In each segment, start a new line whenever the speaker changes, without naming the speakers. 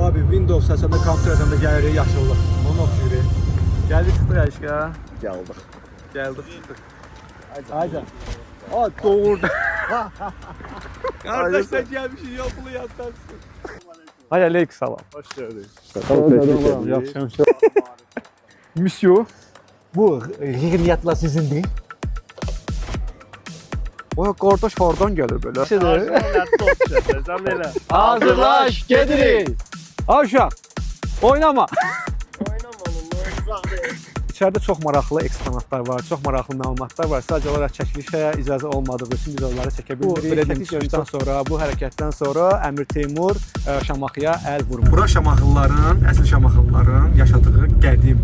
Abi Windows açanda, kompüter açanda gəlirik yaşıllıq. Onu oxuyuruq. Gəldik çıxdıq əşqə.
Gəldik.
Gəldik çıxdıq. Ayca. Aa doğurdu. Kardeş sen gelmişsin yoklu yatarsın. Hay aleyküm salam.
Hoş geldin.
Yaxşı. Monsieur, bu rigniyatla sizindir. O qardaş hardan gəlir belə? Hazırlaş, gedirik. Ha uşaq, oynama. İçəridə çox maraqlı eksponatlar var, çox maraqlı məlumatlar var. Sadəcə olaraq çəkilişə icazə olmadığı üçün biz onları çəkə bilmirik. Bu çəkilişdən sonra, bu hərəkətdən sonra Əmir Teymur Şamaxıya əl vurur. Bura Şamaxılıların, əsl Şamaxılıların yaşadığı qədim,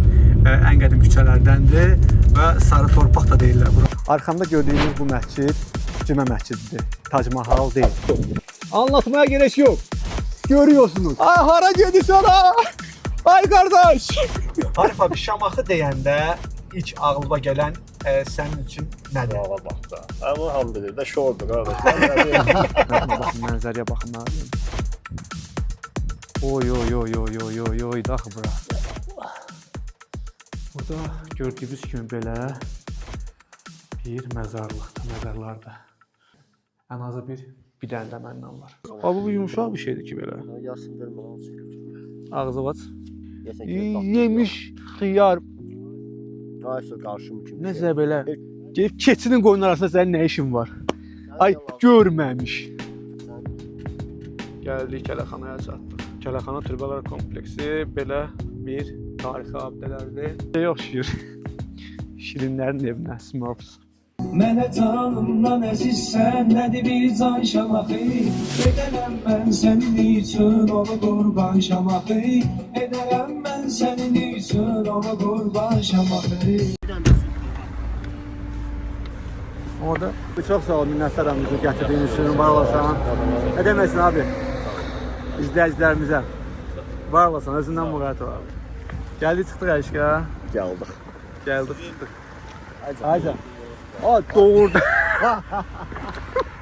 ən qədim küçələrdəndir və sarı torpaq da deyirlər bura. Arxamda gördüyünüz bu məscid Cümə məscididir. Tac Mahal deyil. Anlatmaya gerek yok. Görüyorsunuz. Ay hara gedirsən ha? Ay qardaş! Arif abi, Şamaxı deyəndə ilk ağlıma gələn sənin üçün nədir?
Ağa bax da. Amma hamı bilir də şordur qardaş.
Baxın, mənzərəyə baxın. Oy, daxı bura. Burada gördüyünüz kimi belə bir məzarlarda. Ən azı bir dənə də məndən var. Abi bu yumuşaq bir şeydir ki belə.
Yasın vermə lan çıxır.
Ağzı baç. Yemiş, xiyar.
Aysa qarşım kimi.
Necə belə? Gelib keçinin qoyunun arasında sənin nə işin var? Ay görməmiş. Gəldik Kələxanaya çatdıq. Kələxana Türbələr kompleksi belə bir tarixi abidələrdir. Şey oxşuyur. Şirinlərin evinə, Smurfs.
Mənə canımdan əzizsən, nədir bir can Şamaxı? Edərəm mən sənin üçün ona qurban Şamaxı. Edərəm mən sənin üçün ona qurban Şamaxı.
Orada çox sağ ol, minnətdaram bizi gətirdiyin üçün, var olasan. Nə deməksin abi? İzləyicilərimizə. Var olasan, özündən müqayət ol abi. Gəldik çıxdıq əşqə.
Gəldik.
Gəldik çıxdıq. Ayca. Aa doğurdu.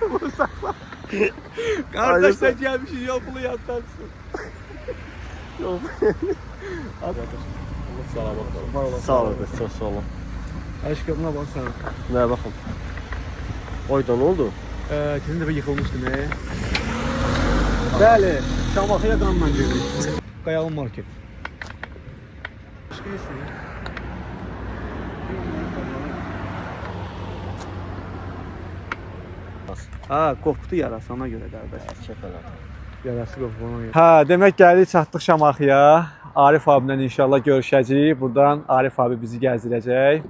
Bunu sakla. Kardeş sen gelmişsin yoklu yatarsın. Yok.
Sağ olun, çox sağ olun.
Aşkımına bak sana.
Nə baxın. Oyda nə oldu?
Kesin dəfə yıxılmışdın Bəli, Şamaxıya qanla girdik. Qayalı market. Başqa yesin ya. Ha, qopdu yarası ona görə qardaş. Yarası qopdu ona görə. Hə, demək gəldik çatdıq Şamaxıya. Arif abimlə inşallah görüşəcəyik. Buradan Arif abi bizi gəzdirəcək.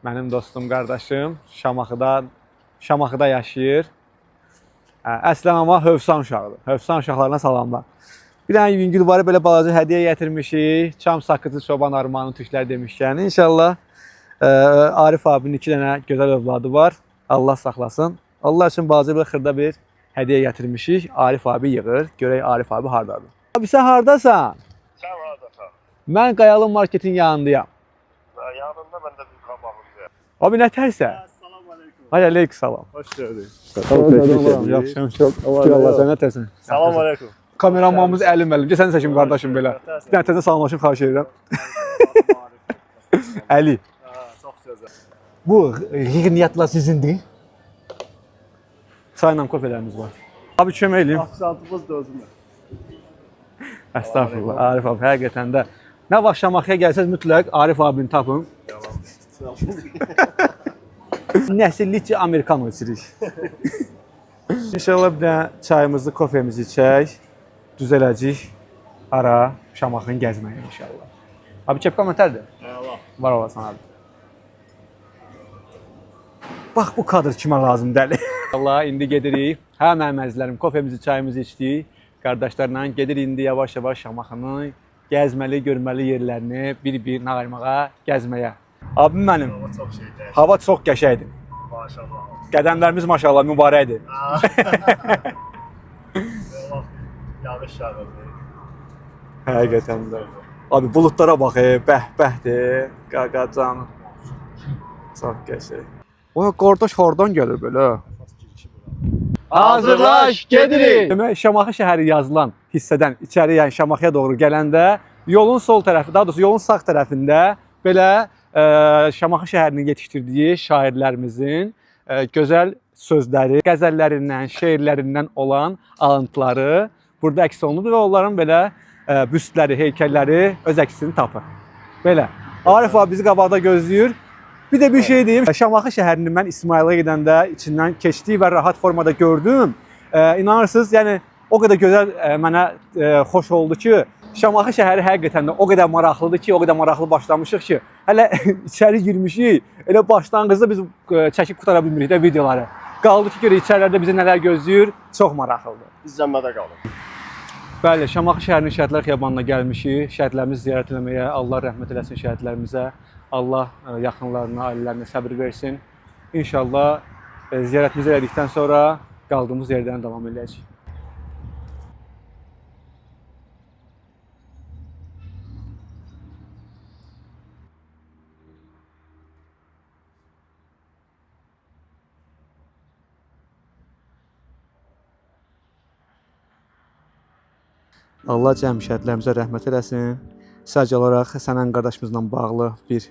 Mənim dostum, qardaşım Şamaxıda yaşayır. Əslən amma Hövsan uşağıdır. Hövsan uşaqlarına salamlar. Bir dənə yüngül barı belə balaca hədiyyə gətirmişik. Çam sakızı, çoban armağanı tüklər demişkən. İnşallah Arif abinin 2 dənə gözəl övladı var. Allah saxlasın. Allah üçün balaca bir xırda bir hədiyyə gətirmişik. Arif abi yığır. Görək Arif abi hardadır. Abi sən hardasan?
Sən hardasan?
Mən Qayalı marketin yanındayam.
Yanında məndə bir qabağımdır.
Abi nə tərsə?
Salam aleyküm.
Hay aleyküm salam.
Hoş geldin.
Yaxşıyam, çox. Şükür Allah sənə tərsən.
Salam aleyküm.
Kameramanımız əlim. Gəl sən çəkim qardaşım belə. Bir dənə təzə salamlaşım xahiş edirəm. Əli.
Çox gözəl.
Bu rigniyatla sizindir. Çayla kofelərimiz var. Abi kömək eləyim.
Afisantımız da özümdə.
Əstəğfurullah. Arif abi, həqiqətən də nə vaxt Şamaxıya gəlsəz mütləq Arif abini tapın. Nəsillikcə Amerikan içirik. İnşallah bir dənə çayımızı, kofemizi içək. Düzələcək ara Şamaxını gəzməyə inşallah. Abi kepka mətərdir? Var olasan abi. Bax bu kadr kimə lazım dəli. Allah indi gedirik. Hə mənim əzizlərim, kofemizi, çayımızı içdik. Qardaşlarla gedirik indi yavaş-yavaş Şamaxını gəzməli, görməli yerlərini bir-bir ayırmağa, gəzməyə. Abim mənim. Hava çox qəşəngdir.
Maşallah.
Qədəmlərimiz maşallah mübarəkdir.
Yağış yağırdı.
Həqiqətən də. Abi buludlara bax, bəh-bəhdir. Qaqacan. Çox qəşəng. O qardaş hardan gəlir belə? Hazırlaş, gedirik. Demək Şamaxı şəhəri yazılan hissədən içəri, yəni Şamaxıya doğru gələndə yolun sol tərəfi, daha doğrusu yolun sağ tərəfində belə Şamaxı şəhərinin yetişdirdiyi şairlərimizin gözəl sözləri, qəzəllərindən, şeirlərindən olan alıntıları burada əks olunub və onların belə büstləri, heykəlləri öz əksini tapır. Belə. Arif abi bizi qabaqda gözləyir. Bir də bir şey deyim, Şamaxı şəhərini mən İsmayıla gedəndə içindən keçdiyi və rahat formada gördüm. İnanırsınız, yəni o qədər gözəl mənə xoş oldu ki, Şamaxı şəhəri həqiqətən də o qədər maraqlıdır ki, o qədər maraqlı başlamışıq ki, hələ içəri girmişik, elə başlanğıcda biz çəkib qutara bilmirik də videoları. Qaldı ki, görək içərilərdə bizi nələr gözləyir, çox maraqlıdır.
İzlənmədə qalın.
Bəli, Şamaxı şəhərinin Şəhidlər Xiyabanına gəlmişik, şəhidlərimizi ziyarət etməyə, Allah rəhmət eləsin şəhidlərimizə, Allah yaxınlarına, ailələrinə səbir versin. İnşallah ziyarətimizi elədikdən sonra qaldığımız yerdən davam edəcəyik. Allah cəm şəhidlərimizə rəhmət eləsin. Sadəcə olaraq Sənan qardaşımızla bağlı bir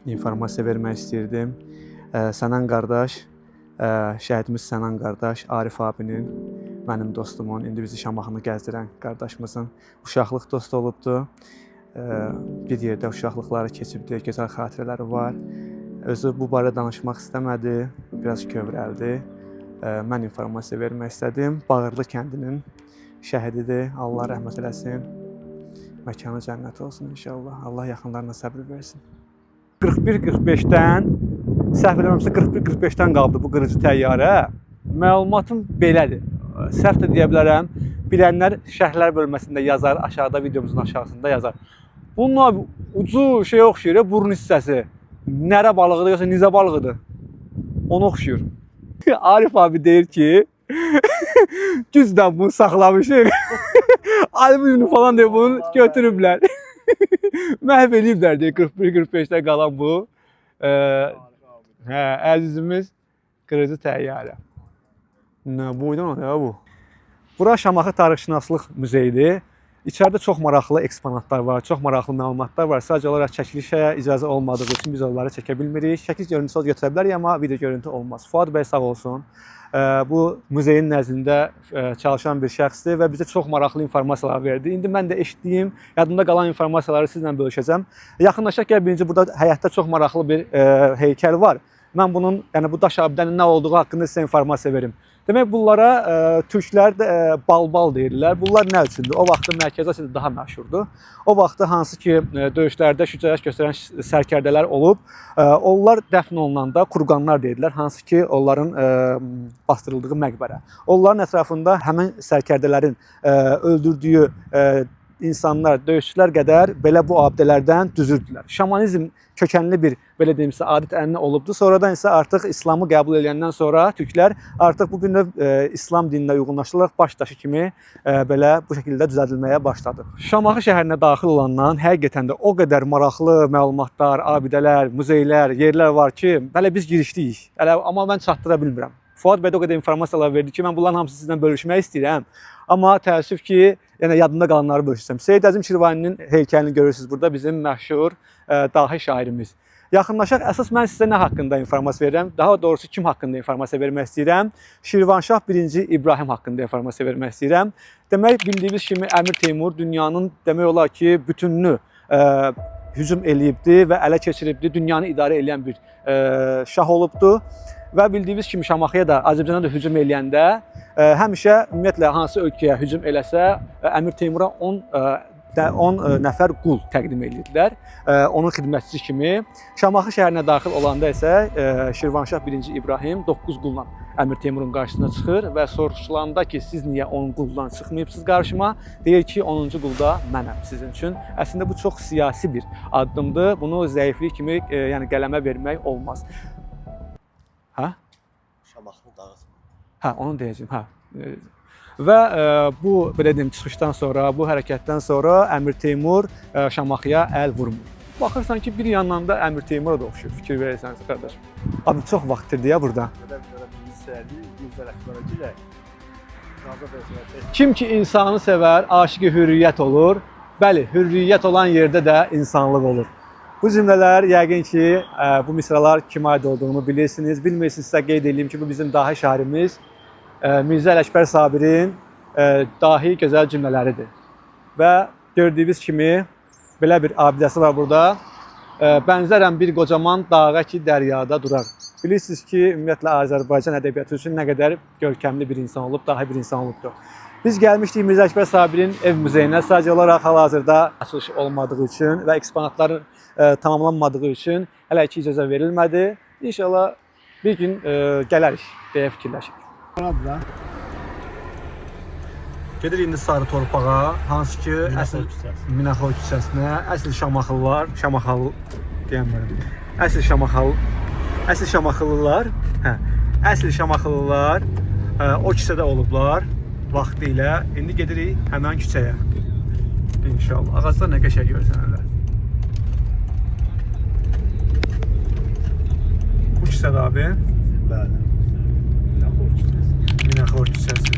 informasiya vermək istəyirdim. Sənan qardaş, şəhidimiz Sənan qardaş, Arif abinin, mənim dostumun, indi bizi Şamaxını gəzdirən qardaşımızın uşaqlıq dostu olubdu. Bir yerdə uşaqlıqları keçibdi, gözəl xatirələri var. Özü bu barədə danışmaq istəmədi, biraz kövrəldi. Mən informasiya vermək istədim. Bağırlı kəndinin şəhididir. Allah rəhmət eləsin. Məkanı cənnət olsun inşallah. Allah yaxınlarına səbr versin. 41-45-dən, səhv eləmirəmsə 41-45-dən qaldı bu qırıcı təyyarə. Məlumatım belədir. Səhv də deyə bilərəm. Bilənlər şərhlər bölməsində yazar, aşağıda videomuzun aşağısında yazar. Bunun abi ucu şey oxşuyur, burun hissəsi. Nərə balığıdır yoxsa nizə balığıdır? Onu oxşuyur. Arif abi deyir ki, güzdən bunu saxlamışıq. Albümünü falan deyir, bunu götürüblər. Məhv eləyiblər deyir, 41-45-də qalan bu. Əzizimiz qırıcı təyyarə. Nə boydan o ya bu? Bura Şamaxı Tarixşünaslıq Muzeyidir. İçəridə çox maraqlı eksponatlar var, çox maraqlı məlumatlar var. Sadəcə olaraq çəkilişə icazə olmadığı üçün biz onları çəkə bilmirik. Şəkil görüntüsü götürə bilərik, amma video görüntü olmaz. Fuad bəy sağ olsun. Bu muzeyin nəzdində çalışan bir şəxsdir və bizə çox maraqlı informasiyalar verdi. İndi mən də eşitdiyim, yadımda qalan informasiyaları sizlə bölüşəcəm. Yaxınlaşaq gəl, birinci burada həyətdə çox maraqlı bir heykəl var. Mən bunun, yəni bu daş abidənin nə olduğu haqqında sizə informasiya verim. Demək, bunlara türklər balbal deyirlər. Bunlar nə üçündür? O vaxtı Mərkəzi Asiyada daha məşhurdur. O vaxtı hansı ki döyüşlərdə şücaət göstərən sərkərdələr olub, onlar dəfn olunanda kurqanlar deyirlər, hansı ki onların bastırıldığı məqbərə. Onların ətrafında həmin sərkərdələrin öldürdüyü insanlar, döyüşçülər qədər belə bu abidələrdən düzürdülər. Şamanizm kökənli bir, belə deyimsə, adət-ənənə olubdu. Sonradan isə artıq İslamı qəbul edəndən sonra türklər artıq bu gün İslam dininə uyğunlaşdıraraq baş daşı kimi belə bu şəkildə düzəldilməyə başladı. Şamaxı şəhərinə daxil olandan həqiqətən də o qədər maraqlı məlumatlar, abidələr, muzeylər, yerlər var ki, hələ biz girişdiyik. Amma mən çatdıra bilmirəm. Fuad bəy də o qədər informasiyalar verdi ki, mən bunların hamısını sizlə bölüşmək istəyirəm. Amma təəssüf ki, yəni yadımda qalanları bölüşsəm. Seyid Əzim Şirvaninin heykəlini görürsünüz burada, bizim məşhur dahi şairimiz. Yaxınlaşaq, əsas mən sizə nə haqqında informasiya verirəm, daha doğrusu kim haqqında informasiya vermək istəyirəm? Şirvanşah 1-ci İbrahim haqqında informasiya vermək istəyirəm. Demək, bildiyimiz kimi Əmir Teymur dünyanın demək olar ki, bütününü hücum eləyibdi və ələ keçiribdi, dünyanı idarə edən bir şah olubdu. Və bildiyimiz kimi Şamaxıya da, Azərbaycana da hücum eləyəndə həmişə ümumiyyətlə hansı ölkəyə hücum eləsə, Əmir Teymura 10 nəfər qul təqdim edirdilər. Onun xidmətçisi kimi. Şamaxı şəhərinə daxil olanda isə Şirvanşah 1-ci İbrahim 9 qulla Əmir Teymurun qarşısına çıxır və soruşulanda ki, siz niyə 10 quldan çıxmayıbsınız qarşıma? Deyir ki, 10-cu qulda mənəm sizin üçün. Əslində bu çox siyasi bir addımdır. Bunu zəiflik kimi yəni qələmə vermək olmaz. Hə?
Şamaxını dağıtma.
Hə, onu deyəcəm. Hə. Və bu belə deyim çıxışdan sonra, bu hərəkətdən sonra Əmir Teymur Şamaxıya əl vurmur. Baxırsan ki, bir yandan da Əmir Teymura da oxşur. Fikir verirsəniz qardaşım. Abi çox vaxt itirdi ya burada. Kim ki insanı sevər, aşiqi hürriyyət olur. Bəli, hürriyyət olan yerdə də insanlıq olur. Bu cümlələr yəqin ki, bu misralar kimə aid olduğunu bilirsiniz. Bilmirsinizsə qeyd edeyim ki, bu bizim dahi şairimiz Mirzə Ələkbər Sabirin dahi gözəl cümlələridir. Və gördüyünüz kimi belə bir abidəsi var burada. Bənzərəm bir qocaman dağa ki, dəryada durar. Bilirsiniz ki, ümumiyyətlə Azərbaycan ədəbiyyatı üçün nə qədər görkəmli bir insan olub, dahi bir insan olubdur. Biz gəlmişdik Mirzə Ələkbər Sabirin ev muzeyinə. Sadəcə olaraq hal-hazırda açılış olmadığı üçün və eksponatların tamamlanmadığı üçün hələ ki icazə verilmədi. İnşallah bir gün gələrik deyə fikirləşirik. Gedirik indi Sarı Torpağa, hansı ki əsl Minaxol küçəsinə, əsl Şamaxılılar, Şamaxalı deyəmərəm. Əsl Şamaxılılar o küçədə olublar vaxtı ilə. İndi gedirik həmən küçəyə. İnşallah. Ağaclar nə qəşəng görsənirlər. Bu küçədə abi.
Bəli.
Minaxol küçəsi.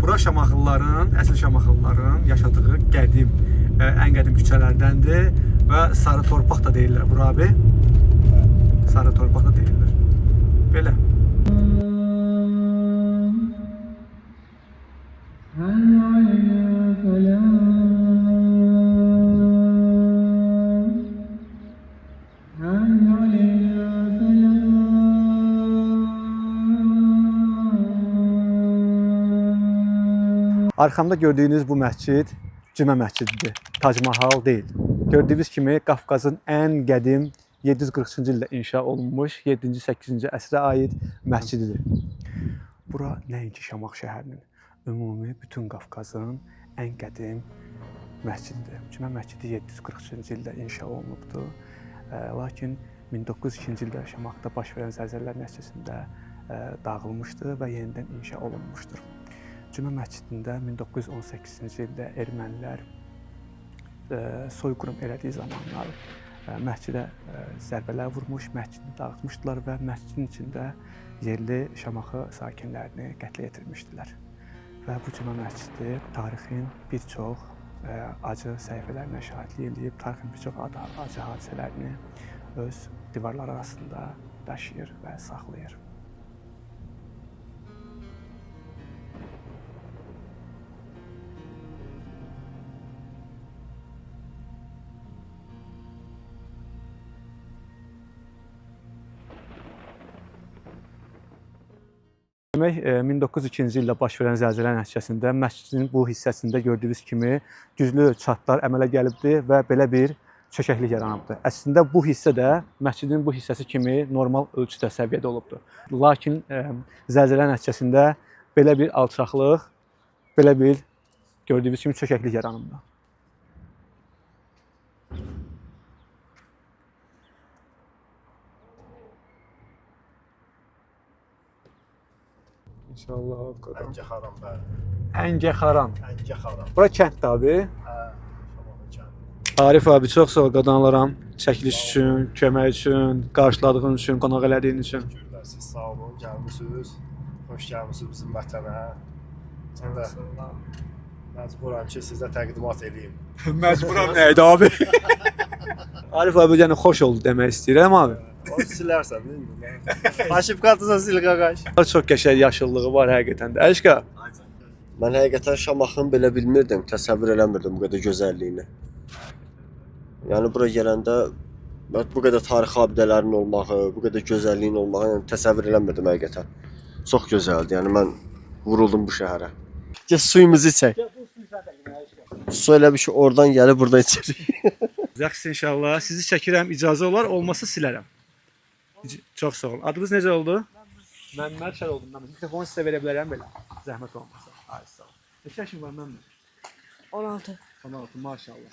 Bura Şamaxılıların, əsl Şamaxılıların yaşadığı qədim, ən qədim küçələrdəndir və Sarı Torpaq da deyirlər bura abi. Sarı Torpaq da deyirlər. Belə. Arxamda gördüyünüz bu məscid Cümə məscididir. Tac Mahal deyil. Gördüyünüz kimi Qafqazın ən qədim 743-cü ildə inşa olunmuş 7-ci 8-ci əsrə aid məscididir. Bura nəinki Şamax şəhərinin, ümumi bütün Qafqazın ən qədim məscididir. Cümə məscidi 743-cü ildə inşa olunubdur. Lakin 1902-ci ildə Şamaxda baş verən zəlzələlər nəticəsində dağılmışdır və yenidən inşa olunmuşdur. Cümə məscidində 1918-ci ildə ermənilər soyqırım elədiyi zamanlar məscidə zərbələr vurmuş, məscidi dağıtmışdılar və məscidin içində yerli Şamaxı sakinlərini qətlə yetirmişdilər. Və bu cümə məscidi tarixin bir çox acı səhifələrinə şahidlik edib, tarixin bir çox acı hadisələrini öz divarları arasında daşıyır və saxlayır. Demək, 1902-ci ildə baş verən zəlzələ nəticəsində məscidin bu hissəsində gördüyünüz kimi güclü çatlar əmələ gəlibdir və belə bir çökəklik yaranıbdır. Əslində bu hissə də məscidin bu hissəsi kimi normal ölçüdə, səviyyədə olubdur. Lakin zəlzələ nəticəsində belə bir alçaqlıq, belə bir gördüyünüz kimi çökəklik yaranıbdır. İnşallah.
Əngəxaran, bəli.
Əngəxaran.
Əngəxaran.
Bura kənddir abi.
Hə, Şamaxı kəndi.
Arif abi, çox sağ ol qadınlaram. Çəkiliş üçün, kömək üçün, qarşıladığın üçün, qonaq elədiyin üçün.
Təşəkkürlər, siz sağ olun, gəlmisiniz. Xoş gəlmisiniz bizim vətənə. Sən də məcburam ki, sizə təqdimat edeyim.
Məcburam nə idi abi? Arif abi, yəni xoş oldu demək istəyirəm abi.
O silərsən, değil mi? Paşif qartısa sil qaqaş.
Çox qəşəng yaşıllığı var həqiqətən də. Əşqa.
Mən həqiqətən Şamaxını belə bilmirdim, təsəvvür eləmirdim bu qədər gözəlliyini. Yəni bura gələndə bu qədər tarixi abidələrin olmağı, bu qədər gözəlliyin olmağı yəni təsəvvür eləmirdim həqiqətən. Çox gözəldir. Yəni mən vuruldum bu şəhərə. Gəl suyumuzu içək. Su elə bir şey oradan gəlib burada içirik.
Yaxşı inşallah. Sizi çəkirəm, icazə olar, olmasa silərəm. Çox sağ olun. Adınız necə oldu? Məmməd Şər oldum. Mikrofonu sizə verə bilərəm belə. Zəhmət olmasa. Ay sağ ol. Neçə yaşın var Məmməd?
16.
16 maşallah.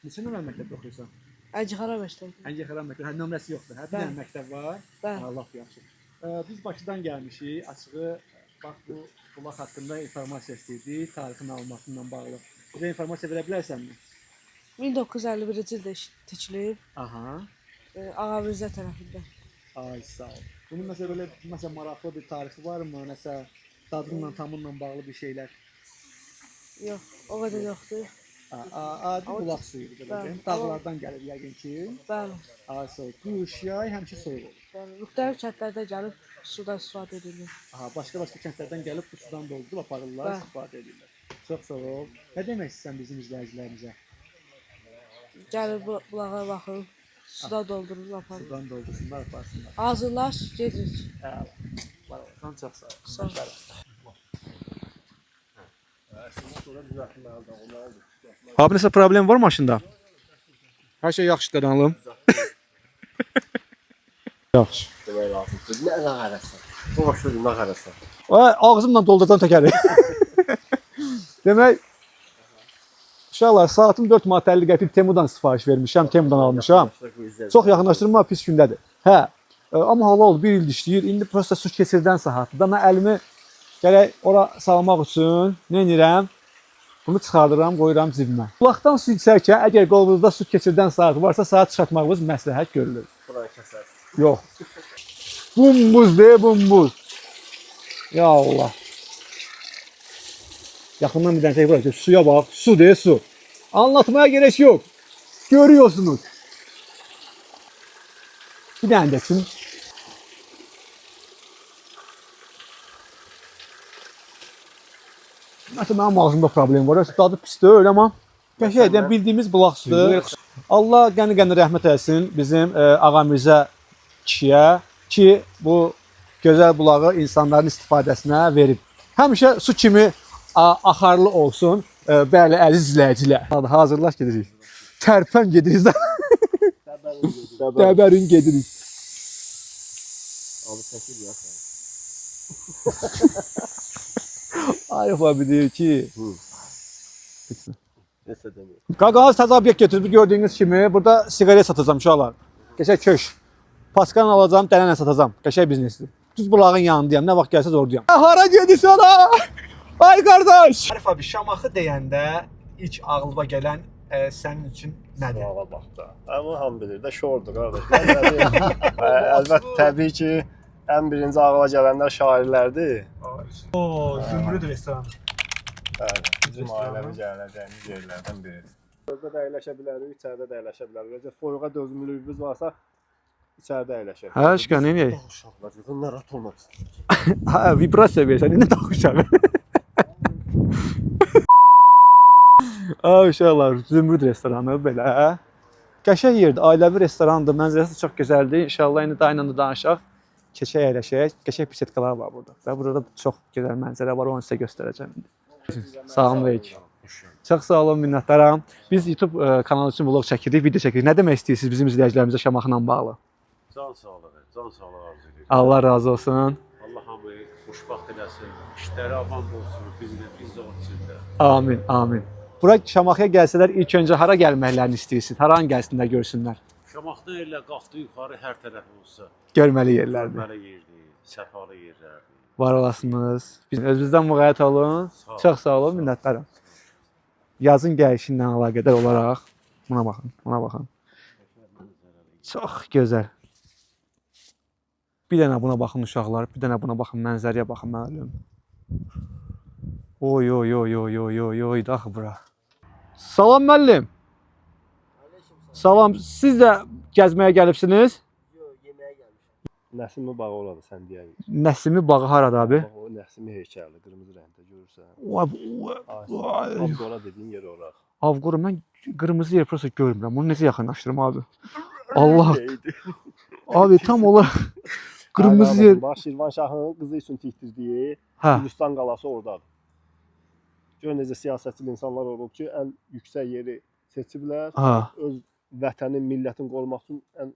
Neçə nömrə məktəbdə oxuyursan?
Əncəxara məktəbi.
Əngəxaran məktəbi. Hə, nömrəsi yoxdur. Hə, bir dənə məktəb var.
Bəli.
Allah yaxşı. Biz Bakıdan gəlmişik. Açığı bax bu bulaq haqqında informasiya istəyirdik, tarixi məlumatı ilə bağlı. Bizə informasiya verə bilərsənmi?
1951-ci ildə tikilib.
Aha.
Ağabeyzə tərəfində.
Ay sağ ol. Bunun belə maraqlı bir tarifi varmı? Nəsə dadınla, tamınla bağlı bir şeylər?
Yox, o qədər yoxdur.
Adi bulaq suyudur belə.
Bəli.
Dağlardan gəlir yəqin ki.
Bəli.
Ay sağ ol. Qış, yay həmişə soyuq olur.
Bəli. Müxtəlif kəndlərdə gəlib suda istifadə edilir.
Aha, başqa kəndlərdən gəlib bu sudan doldurub aparırlar,
Bəli.
istifadə edirlər. Çox sağ ol. Nə demək istəsən bizim izləyicilərimizə?
Gəlib bulağa baxıb, suda doldurub aparır.
Sudan doldursunlar, aparsınlar.
Hazırlaş, gedirik.
Əla. Var olsun, çox sağ ol.
Sağ ol.
Abi nəsə problem var maşında? Hər şey yaxşı qadanalım. Yaxşı.
Demək lazımdır. Nə nağarəsən? Bu başda nağarəsən.
Ağzımla doldurdan təkəri. Demək, uşaqlar, saatım 4 manat 50 qəpik Temudan sifariş vermişəm, Temudan almışam. Çox yaxınlaşdırma pis gündədir. Hə, amma hala oldu, bir il işləyir. İndi prosta su keçirdən saatdır. Da mən əlimi gərək ora salmaq üçün nə edirəm? Bunu çıxardıram, qoyuram cibimə. Bulaqdan su içərkən, əgər qolunuzda su keçirdən saat varsa, saat çıxartmağınız məsləhət görülür.
Buranı kəsər.
Yox. Bumbuz de, bumbuz. Ya Allah. Yaxından bir dənə şey bırak. Suya bax. Su de, su. Anlatmaya gerek yok. Görüyorsunuz. Bir dənə də üçün. Məsələn, mənim ağzımda problem var. Dadı pis deyil, amma qəşəngdən bildiyimiz bulaq sudur. Allah qəni-qəni rəhmət etsin bizim Ağa Mirzə kişiyə ki, bu gözəl bulağı insanların istifadəsinə verib. Həmişə su kimi axarlı olsun. Bəli, əziz izləyicilər. Hazırlaş gedirik. Tərpən gedirik. Dəbərin gedirik.
Abi çəkil ya sən.
Arif abi deyir ki,
Nəsə demir.
qaqanız təzə obyekt götürüb gördüyünüz kimi burada siqaret satacağım uşaqlar. Qəşəng köş. Paskan alacağım, dənənlə satacağım. Qəşəng biznesdir. Düz bulağın yanındayam. Nə vaxt gəlsəz oradayam. Hara gedirsən ha? Ay qardaş. Arif abi Şamaxı deyəndə ilk ağlıma gələn sənin üçün nədir?
Suala bax da. Amma hamı bilir də şordur qardaş. Əlbəttə təbii ki, ən birinci ağla gələnlər şairlərdir.
Oo, Zümrüd restoranı.
Bəli, bizim ailəvi gələcəyimiz yerlərdən biridir. Orada da əyləşə bilərik, içəridə də əyləşə bilərik. Əgər soyuğa dözümlülüyümüz varsa, içəridə əyləşək.
Hə, şükür, nə edək?
Uşaqlar, bunlar rahat olmaz.
Hə, vibrasiya versən, nə taxışam? Ay uşaqlar, Zümrüd restoranı belə. Qəşəng yerdir, ailəvi restorandır, mənzərəsi çox gözəldir. İnşallah indi dayı ilə da danışaq. Keçək əyləşək. Qəşəng pisetkalar var burada. Və burada da çox gözəl mənzərə var, onu sizə göstərəcəm indi. Salamünaleyküm. Çox sağ olun, minnətdaram. Biz YouTube kanalı üçün vlog çəkirik, video çəkirik. Nə demək istəyirsiniz bizim izləyicilərimizə Şamaxıla bağlı?
Can sağlığı, can sağlığı arzu edirik.
Allah razı olsun.
Allah hamıyı xoşbaxt eləsin, işləri aman olsun, biz də onun içində.
Amin, amin. Bura Şamaxıya gəlsələr ilk öncə hara gəlməklərini istəyirsiz? Haranı gəlsinlər, görsünlər?
Şamaxıdan elə qalxdı yuxarı hər tərəf olsa,
Görməli yerlərdir.
görməli yerdir, səfalı yerlərdir.
Var olasınız. Özünüzdən müğayət olun.
Sağ ol.
Çox sağ olun, minnətdaram. Yazın gəlişi ilə əlaqədar olaraq buna baxın, buna baxın. Çox gözəl. Bir dənə buna baxın uşaqlar, bir dənə buna baxın, mənzərəyə baxın müəllim. Oy oy oy oy oy oy oy daxı bura. Salam müəllim. Salam, siz də gəzməyə gəlibsiniz?
Yox, yeməyə gəlmişəm.
Nəsimi bağı oradır, sən deyək.
Nəsimi bağı harada abi?
Bax, o Nəsimi heykəli, qırmızı rəngdə görürsən.
Vay.
Avqora dediyin yer ora.
Avqora mən qırmızı yer prosta görmürəm. Bunu necə yaxınlaşdırım abi? Allah. Abi tam olaraq qırmızı yer.
Bax, Şirvanşahın qızı üçün tikdirdiyi
Hə.
Gülüstan qalası oradadır. Gör necə siyasətçi insanlar olub ki, ən yüksək yeri seçiblər.
Ha.
Öz vətənin, millətin qorumaq üçün ən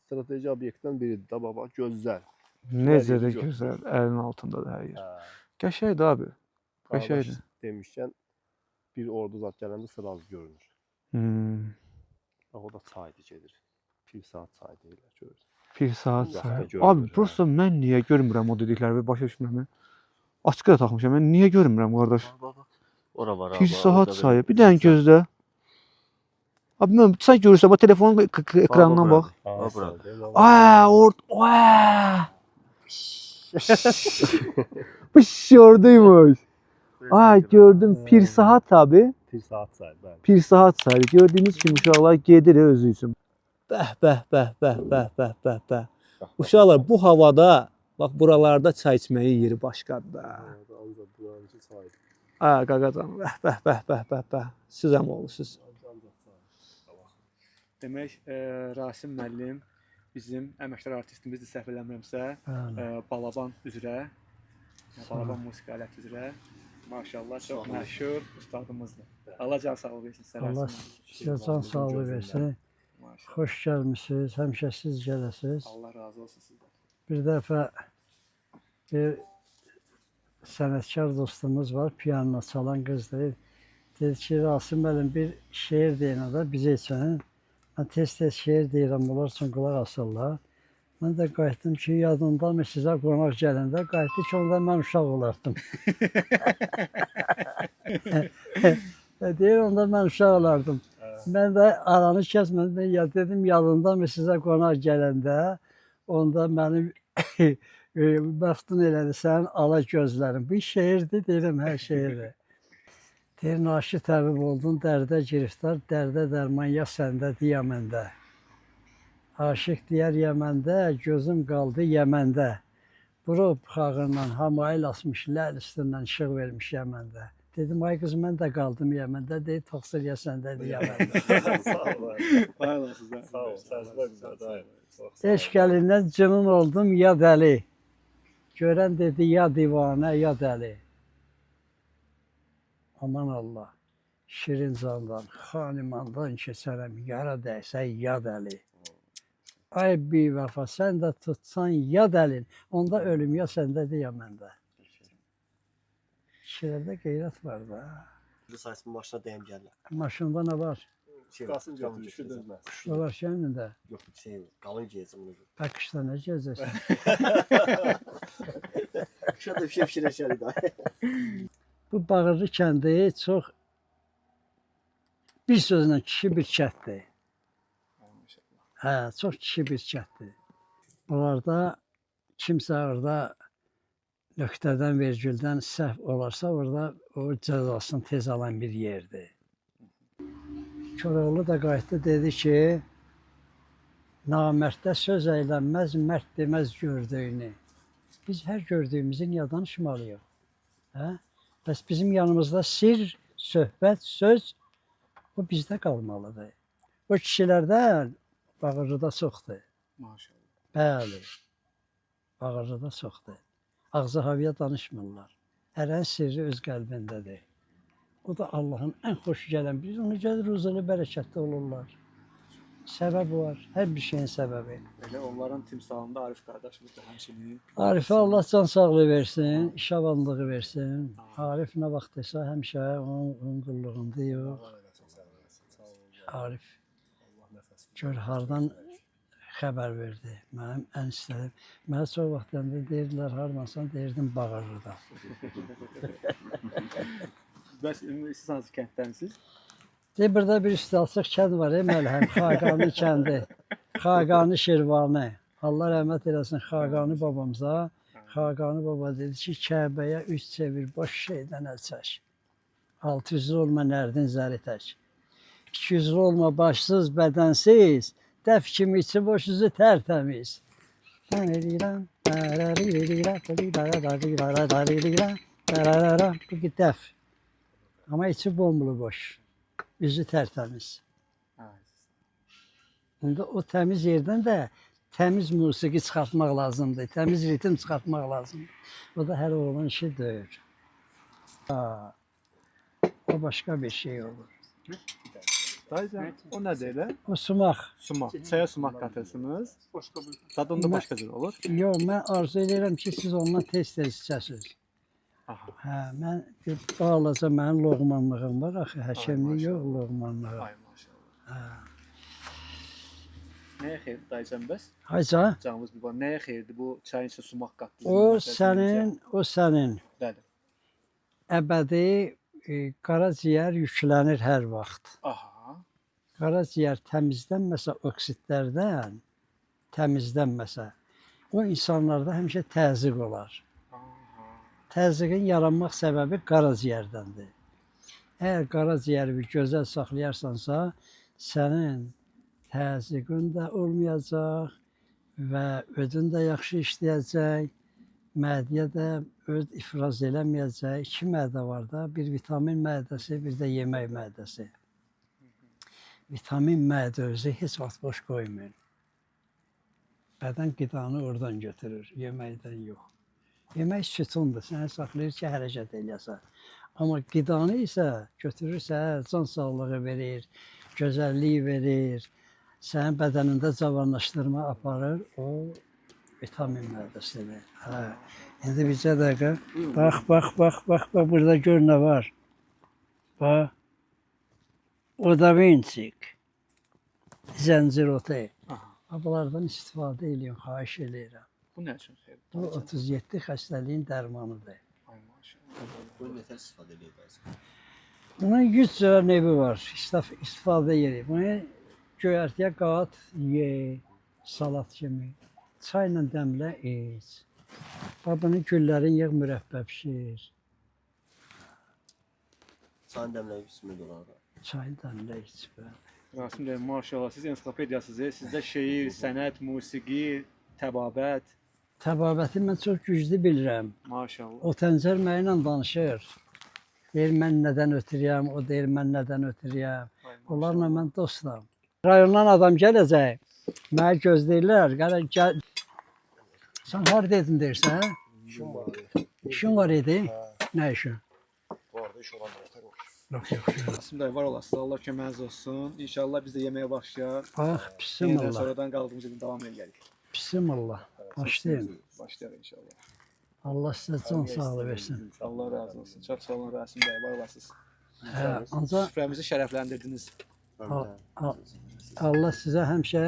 strateji obyektdən biridir də baba, gözəl.
Necə də
Hər yeri
gözəl, əlin altındadır hər yer.
Hə.
Qəşəngdir abi.
Qardaş
Qəşəngdir.
demişkən bir ordu zat gələndə sıraz görünür. Bax o da çaydı gedir. Bir saat çay deyirlər görürsən.
Bir saat
Uzaqda
sayı.
görünür,
Abi
hə.
prosta mən niyə görmürəm o dediklərimi başa düşmürəm. Açıq da taxmışam. Mən niyə görmürəm qardaş?
Bax.
Ora var
Pir saat sayı. Bir dənə gözlə. Abi mən sən görürsən, bax telefonun ekranından bax. Aa, bu şorduymuş. Aa, gördüm. Pir saat abi.
Bir saat saydı. Bəli.
Pir saat sayı. Gördüyünüz kimi uşaqlar gedir özü üçün. Bəh, bəh, bəh, bəh, bəh, bəh, bəh, bəh. Uşaqlar bu havada, bax buralarda çay içməyi yeri başqadır da.
Ancaq buranın saydı.
Aa, qaqacan. Bəh, bəh, bəh, bəh, bəh, bəh. Siz həm olursunuz. Demək, Rasim müəllim bizim əməkdar artistimizdir, səhv eləmirəmsə, Balaban üzrə, Balaban musiqi aləti üzrə, maşallah çox məşhur ustadımızdır. Allah can sağlığı versin.
Allah sizə can sağlığı versin. Xoş gəlmisiniz, həmişə siz gələsiniz.
Allah razı olsun sizdən.
Bir dəfə bir sənətkar dostumuz var, piano çalan qızdır. Dedi ki, Rasim müəllim bir şeir deyin o da bizə üçün. Mən tez-tez şeir deyirəm, onlar üçün qulaq asırlar. Mən də qayıtdım ki, yadındamı sizə qonaq gələndə, qayıtdı ki, onda mən uşaq olardım. Deyir, onda mən uşaq olardım. Mən də aranı kəsmədim, dedim, yadındamı sizə qonaq gələndə, onda mənim bəxtin elədi, sənin ala gözlərim. Bir şeirdir, deyirəm, hər şeirdir. Deyir, naşi təbib oldun, dərdə giriftar, dərdə dərman ya səndədir, ya məndə. Aşıq deyər Yəməndə, gözüm qaldı Yəməndə. Vurub xağından hamayil asmış, ləl üstündən işıq vermiş Yəməndə. Dedim, ay qız, mən də qaldım Yəməndə, deyir, toxsur ya səndədir, Yəməndə.
Sağ olun. Sağ olun. Sağ olun.
Eşq əlindən cının oldum, ya dəli. Görən dedi, ya divanə, ya dəli. Aman Allah, şirin candan, xanimandan keçərəm, yara dəysə yad əli. Ay bir vəfa, sən də tutsan yad əlin, onda ölüm ya səndədir, ya məndə. Şirədə qeyrət var da.
Bu sayısın maşına dəyəm gəllər.
Maşında nə var?
Qasım götürür, düşürdünüz mən.
Qışda var şeyində.
Yox, qalın geyəcəm onu.
Bə qışda nə gezəcəksən?
Qışa da fikirləşərik da.
Bu Bağırlı kəndi çox, bir sözlə kişi bir kətdir. Hə, çox kişi bir kətdir. Onlarda kimsə orada nöqtədən, vergüldən səhv olarsa, orada o cəzasını tez alan bir yerdir. Koroğlu da qayıtdı, dedi ki, namərddə söz əylənməz, mərd deməz gördüyünü. Biz hər gördüyümüzü niyə danışmalıyıq? Hə? Bəs bizim yanımızda sir, söhbət, söz, o bizdə qalmalıdır. O kişilərdən Bağırlıda çoxdur.
Maşallah.
Bəli, Bağırlıda çoxdur. Ağzı havaya danışmırlar. Hərənin sirri öz qəlbindədir. O da Allahın ən xoş gələn bir, onu gəlir, ruzulu, bərəkətli olurlar. Səbəb var, hər bir şeyin səbəbi.
Elə onların timsalında Arif qardaşımız da həmçinin.
Arifə Allah can sağlığı versin, iş avanlığı versin. Arif nə vaxtdaysa həmişə onun qulluğunda yox. Arif gör hardan xəbər verdi. Mənim ən istədiyim. Mənə çox vaxt deyirdilər, hardansan, deyirdim Bağırlıda.
Bəs siz hansı kənddənsiz?
Burada bir üstəlçıq kənd var, Məlhəm, Xaqani kəndi. Xaqani Şirvanı. Allah rəhmət eləsin Xaqani babamıza. Xaqani baba dedi ki, Kəbəyə 3 çevir, boş şeydən əl çək. 600 olma nərdin zəri tək. 200 olma başsız, bədənsiz, dəf kimi içi boş üzü tərtəmiz. Bu ki dəf. Amma içi bombulu boş. Üzü tərtəmiz. İndi o təmiz yerdən də təmiz musiqi çıxartmaq lazımdır, təmiz ritim çıxartmaq lazımdır. O da hər oğlan işi deyil. O başqa bir şey olur.
Dayıcan, o nədir elə?
O sumaq.
Sumaq. Çaya sumaq qatırsınız. Dadında başqa cür olur.
Yox, mən arzu edirəm ki, siz ondan tez-tez içəsiniz. Hə, mən bir balaca mənim loğmanlığım var, axı həkimlik yox, loğmanlığı.
Ay maşallah. Nəyə xeyirdir dayıcan bəs?
Hayca,
Canımız bir var. Nəyə xeyirdir bu çayın içində sumaq qatdınız?
o sənin
Bəli.
əbədi qaraciyər yüklənir hər vaxt.
Aha.
Qaraciyər təmizlənməsə oksidlərdən, təmizlənməsə, o insanlarda həmişə təzyiq olar. Təzyiqin yaranmaq səbəbi qaraciyərdəndir. Əgər qaraciyəri gözəl saxlayarsansa, sənin təzyiqin də olmayacaq və ödün də yaxşı işləyəcək, mədəyə də öd ifraz eləməyəcək. 2 mədə var da, bir vitamin mədəsi, bir də yemək mədəsi. Vitamin mədə özü heç vaxt boş qoymayın. Bədən qidanı oradan götürür, yeməkdən yox. Yemək sütundur, səni saxlayır ki, hərəkət eləyəsən. Amma qidanı isə götürürsə, can sağlığı verir, gözəllik verir, sənin bədənində cavanlaşdırma aparır, o vitamin mədəsidir. Hə. İndi bircə dəqiqə, bax, burada gör nə var. Bax, Odavinsik, zəncir otu. Bunlardan istifadə edin, xahiş edirəm.
Bu nə üçün xeyir?
Bu 37 xəstəliyin dərmanıdır.
Ay maşallah.
Bu nətər istifadə edirsən?
Bunun 100 cürə növü var, istifadə yeri. Bunu göyərtiyə qat, ye, salat kimi. Çayla dəmlə, iç. Bunu güllərin yığ, mürəbbə bişir.
Çayın dəmləyib içmək olar.
Çayı dəmlə, iç.
Rasim bəy, maşallah, siz ensiklopediyasınız. Sizdə şeir, sənət, musiqi, təbabət.
Təbabəti mən çox güclü bilirəm.
Maşallah.
O təncər mənimlə danışır. Deyir, mən nədən ötürüyəm, o deyir, mən nədən ötürüyəm. Onlarla mən dostam. Rayondan adam gələcək, mənə gözləyirlər. Gəl. Sən haradaydın deyirsən?
İşim var.
İşin var idi? Nə işin?
Bu arada iş olan yeter olur.
Yox.
Rasim bəy, var olasınız. Allah köməyiniz olsun. İnşallah biz də yeməyə başlayaq.
Bax, pisim
Yenə
Allah.
sonradan qaldığımız yerdən davam edərik.
Pisim Allah. Başlayın.
Başlayaq inşallah.
Allah sizə can sağlığı versin.
Allah razı olsun. Çox sağ olun Rasim bəy, var olasınız.
Hə, ancaq
Süfrəmizi şərəfləndirdiniz.
Allah sizə həmişə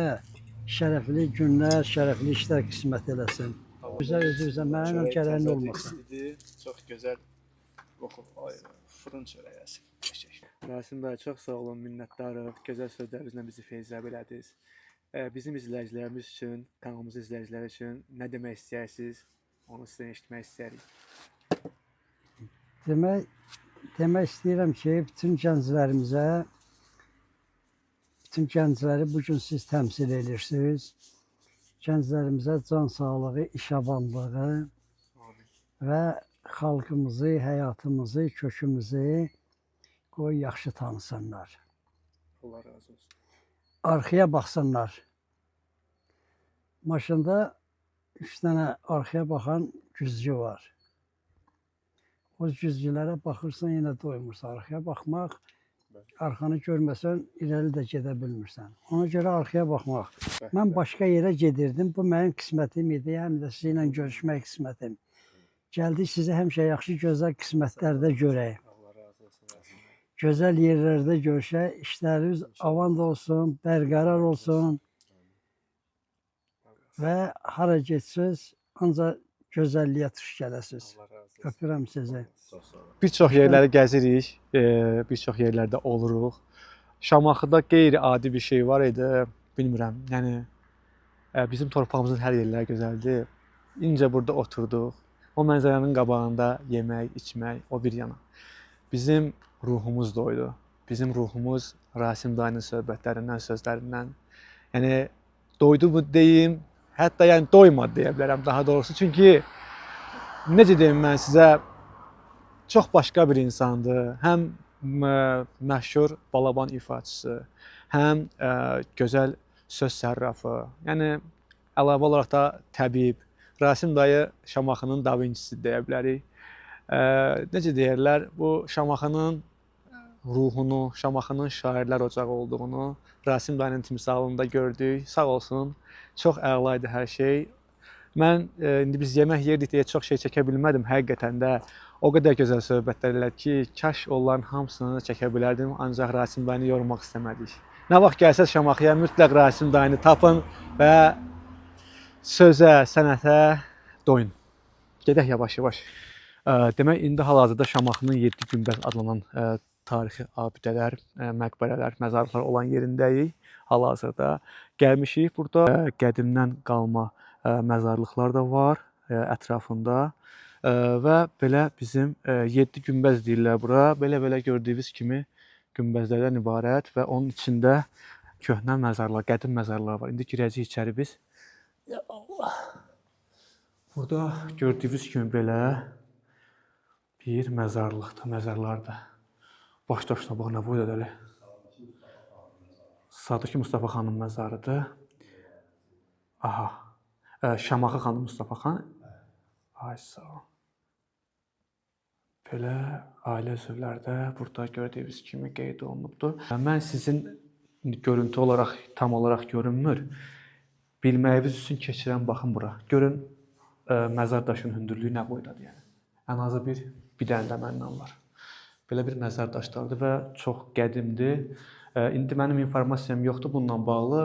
şərəfli günlər, şərəfli işlər qismət eləsin. Gözəl özünüzə mənimlə gələnin olmasın.
Çox gözəl qoxu. Ay, fırın çörəyi. Rasim bəy, çox sağ olun, minnətdarıq. Gözəl sözlərinizlə bizi feyzləb elədiniz. Bizim izləyicilərimiz üçün, kanalımızın izləyiciləri üçün nə demək istəyirsiniz? Onu sizdən eşitmək istəyirik.
Demək istəyirəm ki, bütün gənclərimizə, bütün gəncləri bugün siz təmsil edirsiniz. Gənclərimizə can sağlığı, iş avamlığı və xalqımızı, həyatımızı, kökümüzü qoy yaxşı tanısınlar.
Allah razı olsun.
Arxaya baxsınlar. Maşında 3 dənə arxaya baxan güzgü var. O güzgülərə baxırsan, yenə doymursan. Arxaya baxmaq, arxanı görməsən, irəli də gedə bilmirsən. Ona görə arxaya baxmaq. Mən başqa yerə gedirdim, bu mənim qismətim idi, həm də sizinlə görüşmək qismətim. Gəldik sizə həmişə yaxşı, gözəl qismətlərdə görək. Gözəl yerlərdə görüşək, işləriniz avan da olsun, bərqərar olsun və hara getsiniz, ancaq gözəlliyə tuş gələsiniz. Öpürəm sizi.
Bir çox yerləri gəzirik, bir çox yerlərdə oluruq. Şamaxıda qeyri-adi bir şey var idi, bilmirəm. Yəni, bizim torpağımızın hər yerləri gözəldir. İncə burada oturduq. O mənzərənin qabağında yemək, içmək, o bir yana. Bizim ruhumuz doydu. Bizim ruhumuz Rasim dayının söhbətlərindən, sözlərindən. Yəni, doydu mu deyim, hətta yəni doymadı deyə bilərəm daha doğrusu. Çünki, necə deyim mən sizə, çox başqa bir insandır. Həm məşhur balaban ifaçısı, həm gözəl söz sərrafı. Yəni, əlavə olaraq da təbib. Rasim dayı Şamaxının Da Vincisi deyə bilərik. Necə deyərlər, bu Şamaxının ruhunu, Şamaxının şairlər ocağı olduğunu Rasim dayının timsalında gördük. Sağ olsun, çox əla idi hər şey. Mən indi biz yemək yerdik deyə çox şey çəkə bilmədim. Həqiqətən də o qədər gözəl söhbətlər elədik ki, kaş onların hamısını çəkə bilərdim, ancaq Rasim dayını yormaq istəmədik. Nə vaxt gəlsəz Şamaxıya mütləq Rasim dayını tapın və sözə, sənətə doyun. Gedək yavaş-yavaş. Demək, indi hal-hazırda Şamaxının 7 günbəz adlanan tarixi abidələr, məqbərələr, məzarlıqlar olan yerindəyik. Hal-hazırda gəlmişik. Burada qədimdən qalma məzarlıqlar da var ətrafında. Və belə bizim 7 günbəz deyirlər bura. Belə gördüyünüz kimi günbəzlərdən ibarət və onun içində köhnə məzarlar, qədim məzarlar var. İndi girəcəyik içəri biz. Ya Allah. Burada gördüyünüz kimi belə bir məzarlıqdır, məzarlardır. Başdaşına bax, nə boyda dəli. Sadıki Mustafa xanın məzarıdır. Aha. Şamaxı xanım Mustafa xan. Ay sağ ol. Belə ailə üzvlərdə burada gördüyünüz kimi qeyd olunubdur. Mən sizin görüntü olaraq, tam olaraq görünmür. Bilməyiniz üçün keçirəm, baxın bura. Görün məzar daşının hündürlüyü nə boydadır yəni. Ən azı bir dənə də məndən var. Belə bir məzar daşlardır və çox qədimdir. İndi mənim informasiyam yoxdur bununla bağlı.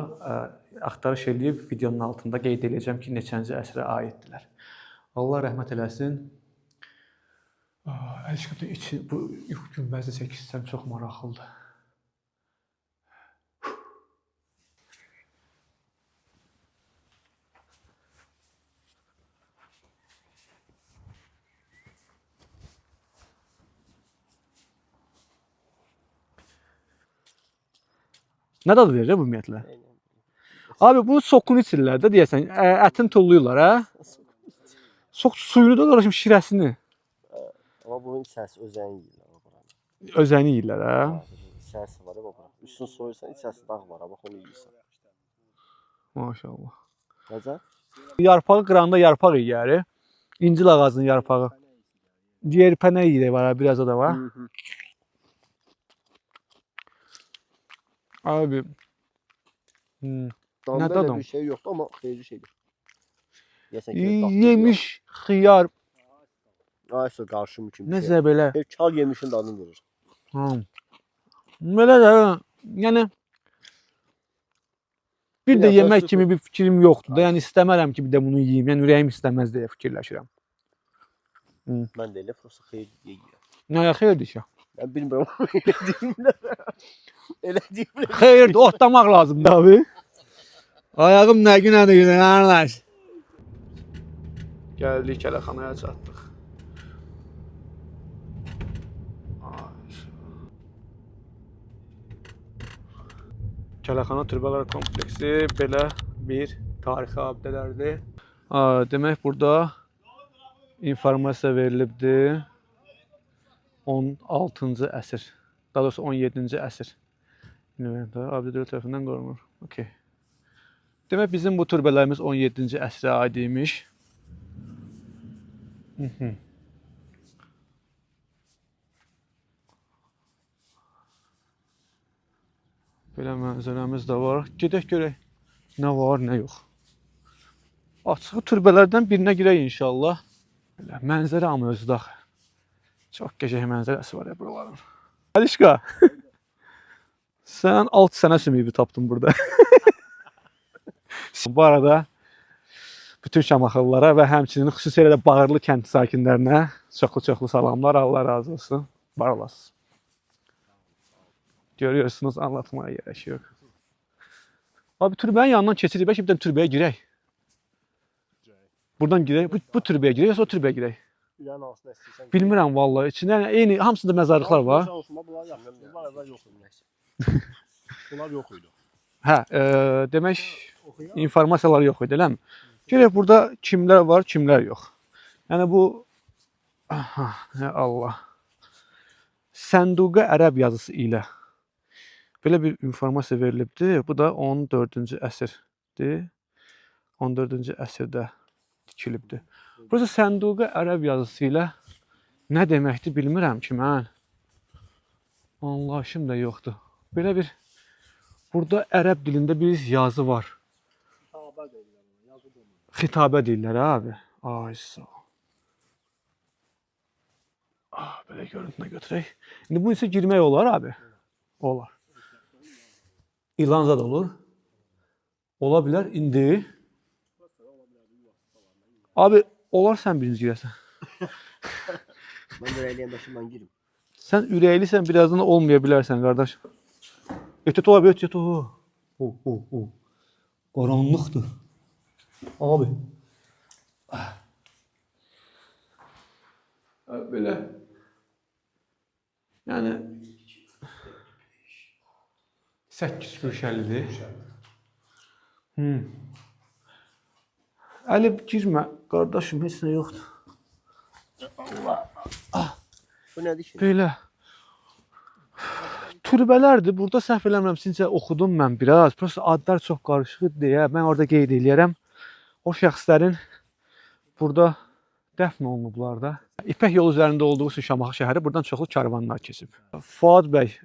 Axtarış eləyib videonun altında qeyd edəcəm ki, neçənci əsrə aiddirlər. Allah rəhmət eləsin. Əşqimdə bu günbəzi çəkilsəm çox maraqlıdır. Nə dadı verir bu ümumiyyətlə? Abi bunu sokun içirlər də deyəsən, ətin tulluyurlar hə? Sok suyunu da qarışım şirəsini.
Amma bunun içərisi özəni yeyirlər.
Özəni yeyirlər hə?
İçərisi var baba. Üstünü soyursan içərisi dağ var, bax onu yeyirsən.
Maşallah.
Necə?
Yarpağı qıranda yarpaq yeyəri. İncil ağacının yarpağı. Yerpənə yeyir var, biraz o da var. Abi.
Damda
Nə dadım?
bir şey yoxdur, amma xeyirli şeydir.
Yemiş, xiyar.
Aysa qarşımı kimi.
Necə belə?
Kal yemişin dadını verir.
Belə də, yəni bir də yemək kimi bir fikrim yoxdur da. Yəni istəmərəm ki, bir də bunu yeyim. Yəni ürəyim istəməz deyə fikirləşirəm.
Mən də elə prosta xeyir yeyirəm.
Nəyə xeyirdir ki?
Mən bilmirəm. Elə deyimlər. Elə deyimlər.
Xeyirdir, otlamaq lazımdır abi. Ayağım nə günədir, qardaş. Gəldik kələxanaya çatdıq. Kələxana Türbələr kompleksi belə bir tarixi abidələrdir. Demək, burada informasiya verilibdir. 16-cı əsr, daha doğrusu 17-ci əsr. Abidələr tərəfindən qorunur. Okay. Demək, bizim bu türbələrimiz 17-ci əsrə aid imiş. Belə mənzərəmiz də var. Gedək görək nə var, nə yox. Açığı türbələrdən birinə girək inşallah. Belə mənzərə amma özü də çox qəşəng mənzərəsi var ya buraların. Alişka, sən 6 sənə sümüyü tapdın burada. Bu arada bütün Şamaxılılara və həmçinin xüsusilə də Bağırlı kəndi sakinlərinə çoxlu salamlar, Allah razı olsun. Var olasın. Görüyorsunuz, anlatmaya gerek yok. Abi türbənin yanından keçirik, bəlkə bir dənə türbəyə girək. Buradan girək, bu türbəyə girək, yoxsa o türbəyə girək? Bilmirəm vallahi. İçində eyni, hamısında məzarlıqlar var.
Bunlar yox idi.
Hə, demək informasiyalar yox idi, eləmi? Görək burada kimlər var, kimlər yox. Yəni bu ya Allah. Sənduqa ərəb yazısı ilə belə bir informasiya verilibdir. Bu da 14-cü əsrdir. 14-cü əsrdə tikilibdir. Burası Sənduqa ərəb yazısı ilə nə deməkdir bilmirəm ki mən. Anlayışım da yoxdur. Belə bir burada ərəb dilində bir yazı var. Xitabə deyirlər abi. Ay sağ ol. Belə görüntünə götürək. İndi bu isə girmək olar abi. Olar. İlanza da olur. Ola bilər indi. Abi olar sən birinci girəsən.
Mən ürəkliyəm başım mən girim.
Sən ürəklisən, birazdan olmaya bilərsən, qardaş. Ötət ola, ötət ola. Qaranlıqdır. Abi. Belə. Yəni 8 köşəlidir. Əli girmə, qardaşım, heç nə yoxdur.
Bu nədir ki?
Belə. Türbələrdir. Burada səhv eləmirəm, sizcə oxudum mən biraz. Prosta adlar çox qarışıq deyə mən orada qeyd eləyərəm. O şəxslərin burada dəfn olunublar da. İpək yolu üzərində olduğu üçün Şamaxı şəhəri buradan çoxlu karvanlar keçib. Fuad bəy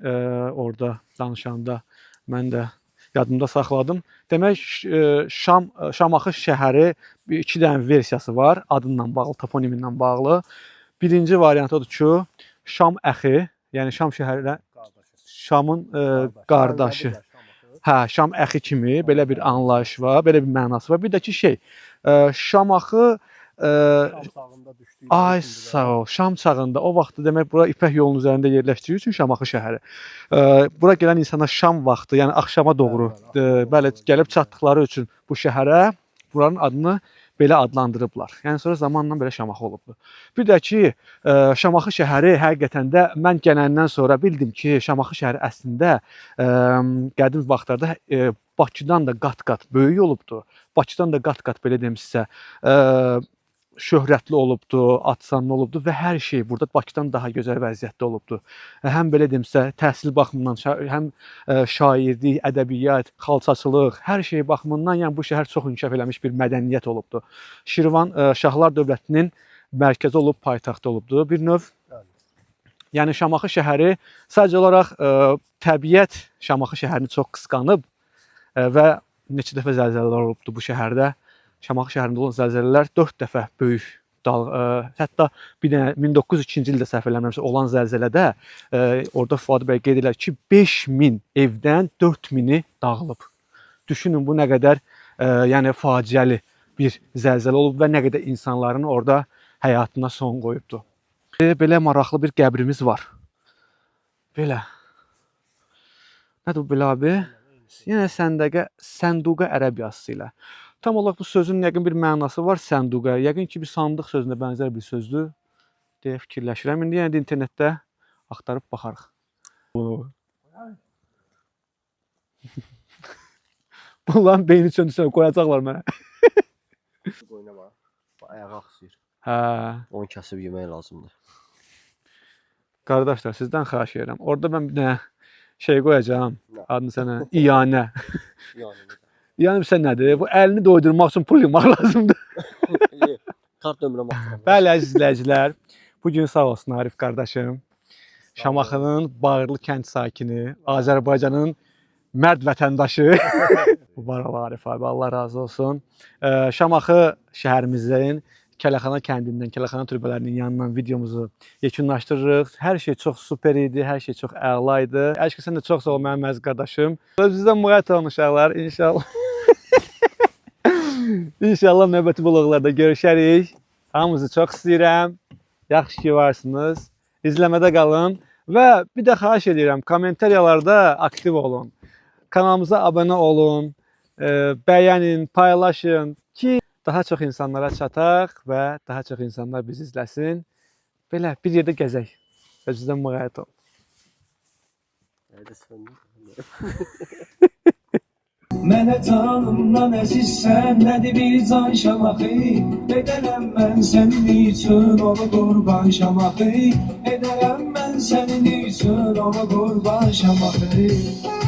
orada danışanda mən də yadımda saxladım. Demək, Şamaxı şəhəri 2 dənə versiyası var, adından bağlı, toponimi ilə bağlı. Birinci variant odur ki, Şam əxi, yəni Şam şəhərinə Şamın qardaşı. Hə, Şam əxi kimi belə bir anlayış var, belə bir mənası var. Bir də ki Şamaxı ay sağ ol, Şam çağında o vaxtı demək bura İpək yolunun üzərində yerləşdiyi üçün Şamaxı şəhəri. Bura gələn insanlar Şam vaxtı, yəni axşama doğru bəli gəlib çatdıqları üçün bu şəhərə buranın adını belə adlandırıblar. Yəni sonra zamanla belə Şamaxı olubdu. Bir də ki Şamaxı şəhəri həqiqətən də mən gələndən sonra bildim ki, Şamaxı şəhəri əslində qədim vaxtlarda Bakıdan da qat-qat böyük olubdu. Bakıdan da qat-qat belə deyim sizə şöhrətli olubdu, adsanlı olubdu və hər şey burada Bakıdan daha gözəl vəziyyətdə olubdu. Həm belə demsə, təhsil baxımından, həm şairlik, ədəbiyyat, xalçaçılıq, hər şey baxımından yəni bu şəhər çox inkişaf eləmiş bir mədəniyyət olubdu. Şirvan Şahlar dövlətinin mərkəzi olub, paytaxtı olubdu bir növ. Yəni Şamaxı şəhəri sadəcə olaraq təbiət Şamaxı şəhərini çox qısqanıb və neçə dəfə zəlzələlər olubdu bu şəhərdə. Şamaxı şəhərində olan zəlzələlər 4 dəfə böyük, hətta bir dənə 1902-ci ildə səhv eləmirəmsə olan zəlzələdə orada Fuad bəy qeyd edir ki, 5000 evdən 4000-i dağılıb. Düşünün bu nə qədər yəni faciəli bir zəlzələ olub və nə qədər insanların orada həyatına son qoyubdu. Belə maraqlı bir qəbrimiz var. Belə. Nədir bu belə abi? Yenə sənduqa ərəb yazısı ilə. Tam olaraq bu sözün yəqin bir mənası var, sənduqa. Yəqin ki, bir sandıq sözünə bənzər bir sözdür deyə fikirləşirəm. İndi yəni internetdə axtarıb baxarıq. Bunların beyni söndürsən, qoyacaqlar mənə.
Qoyuna bax. Ayağı axsıyır.
Hə.
Onu kəsib yemək lazımdır.
Qardaşlar, sizdən xahiş edirəm. Orada mən bir dənə şey qoyacağam. Adını sənə iyanə. Yəni sən nədir? Bu əlini doydurmaq üçün pul yığmaq lazımdır.
Kart nömrəm atıram.
Bəli, əziz izləyicilər. Bugün sağ olsun Arif qardaşım. Şamaxının Bağırlı kənd sakini, Azərbaycanın mərd vətəndaşı. Mübarək Arif abi, Allah razı olsun. Şamaxı şəhərimizin Kələxana kəndindən, Kələxana türbələrinin yanından videomuzu yekunlaşdırırıq. Hər şey çox super idi, hər şey çox əla idi. Əşq sən də çox sağ ol mənim əziz qardaşım. Sizdən müğayət olun uşaqlar, inşallah. İnşallah növbəti vloglarda görüşərik. Hamınızı çox istəyirəm. Yaxşı ki varsınız. İzləmədə qalın və bir də xahiş edirəm, kommentariyalarda aktiv olun. Kanalımıza abunə olun, bəyənin, paylaşın ki daha çox insanlara çataq və daha çox insanlar bizi izləsin. Belə bir yerdə gəzək. Özünüzdən müğayət olun.
Mənə canımdan əzizsən, nədir bir can Şamaxı? Edərəm mən sənin üçün ona qurban Şamaxı. Edərəm mən sənin üçün ona qurban Şamaxı.